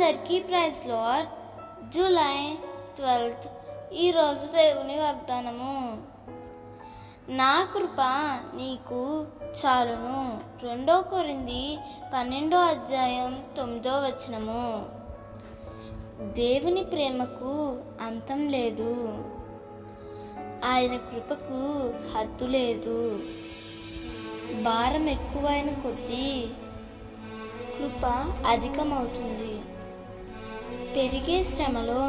అందరికీ praise lord. July 12 ఈరోజు దేవుని వాగ్దానము. నా కృప నీకు చాలును. 2 కొరింథీ 12:9. దేవుని ప్రేమకు అంతం లేదు, ఆయన కృపకు హద్దు లేదు. భారం ఎక్కువైన కొద్దీ కృప అధికమవుతుంది. పెరిగే శ్రమలో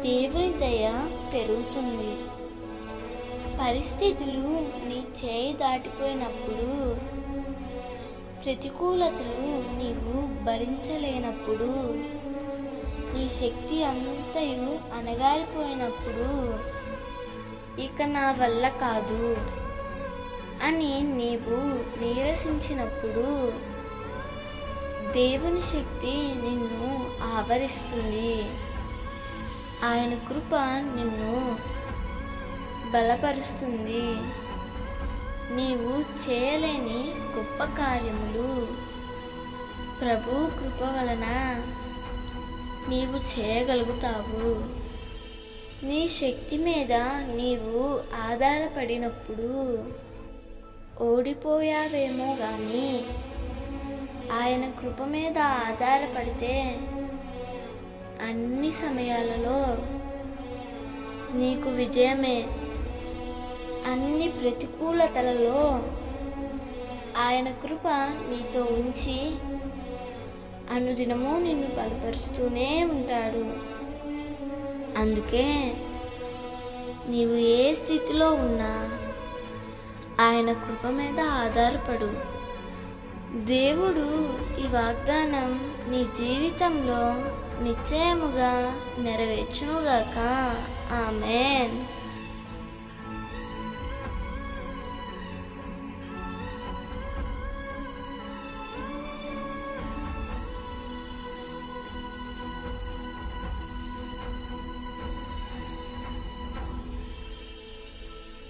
దేవుని దయ పెరుగుతుంది. పరిస్థితులు నీ చేయి దాటిపోయినప్పుడు, ప్రతికూలతలు నీవు భరించలేనప్పుడు, నీ శక్తి అంతయు అణగారిపోయినప్పుడు, ఇక నా వల్ల కాదు అని నీవు నీరసించినప్పుడు దేవుని శక్తి నిన్ను ఆవరిస్తుంది. ఆయన కృప నిన్ను బలపరుస్తుంది. నీవు చేయలేని గొప్ప కార్యములు ప్రభు కృప వలన నీవు చేయగలుగుతావు. నీ శక్తి మీద నీవు ఆధారపడినప్పుడు ఓడిపోయావేమో కానీ ఆయన కృప మీద ఆధారపడితే అన్ని సమయాలలో నీకు విజయమే. అన్ని ప్రతికూలతలలో ఆయన కృప నీతో ఉంచి అనుదినము నిన్ను బలపరుస్తూనే ఉంటాడు. అందుకే నీవు ఏ స్థితిలో ఉన్నా ఆయన కృప మీద ఆధారపడు. దేవుడు ఈ వాగ్దానం నీ జీవితంలో నిశ్చయముగా నెరవేర్చునుగాక. ఆమేన్.